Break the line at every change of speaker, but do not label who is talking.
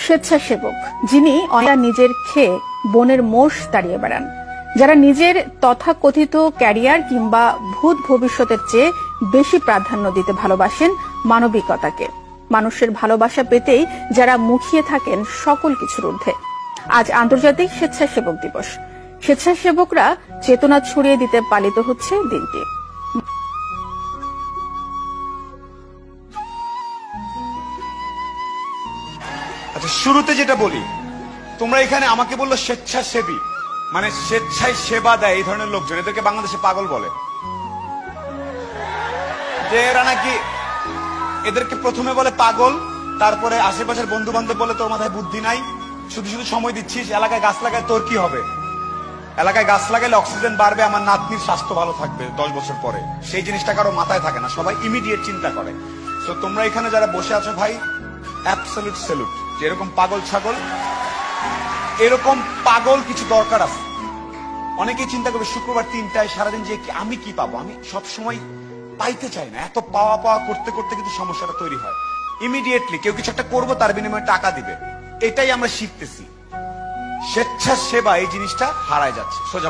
স্বেচ্ছাসেবক যিনি নিজের খেয়ে বনের মোষ তাড়িয়ে বেড়ান, যারা নিজের তথাকথিত ক্যারিয়ার কিংবা ভূত ভবিষ্যতের চেয়ে বেশি প্রাধান্য দিতে ভালোবাসেন মানবিকতাকে, মানুষের ভালোবাসা পেতেই যারা মুখিয়ে থাকেন সকল কিছুর ঊর্ধ্বে। আজ আন্তর্জাতিক স্বেচ্ছাসেবক দিবস। স্বেচ্ছাসেবকরা চেতনা ছড়িয়ে দিতে পালিত হচ্ছে দিনটি।
আচ্ছা, শুরুতে যেটা বলি, তোমরা এখানে আমাকে বললো স্বেচ্ছাসেবী, মানে স্বেচ্ছায় সেবা দেয় এই ধরনের লোকজন, এদেরকে বাংলাদেশে পাগল বলে। যে এরা নাকি, এদেরকে প্রথমে বলে পাগল, তারপরে আশেপাশের বন্ধু বান্ধব বলে তোর মাথায় বুদ্ধি নাই, শুধু শুধু সময় দিচ্ছিস, এলাকায় গাছ লাগায় তোর কি হবে? এলাকায় গাছ লাগাইলে অক্সিজেন বাড়বে, আমার নাতনির স্বাস্থ্য ভালো থাকবে 10 বছর পরে। সেই জিনিসটা কারো মাথায় থাকে না, সবাই ইমিডিয়েট চিন্তা করে। তো তোমরা এখানে যারা বসে আছো ভাই, অ্যাবসলিউট স্যালুট। যেরকম পাগল ছাগল, এরকম পাগল কিছু দরকার আছে। অনেকেই চিন্তা করবে শুক্রবার 3টায় সারাদিন যে আমি কি পাবো, আমি সব সময় পাইতে চাই না। এত পাওয়া পাওয়া করতে করতে কিন্তু সমস্যাটা তৈরি হয়। ইমিডিয়েটলি কেউ কিছু একটা করবো, তার বিনিময়ে টাকা দিবে, এটাই আমরা শিখতেছি। স্বেচ্ছাসেবা এই জিনিসটা হারায় যাচ্ছে। সোজা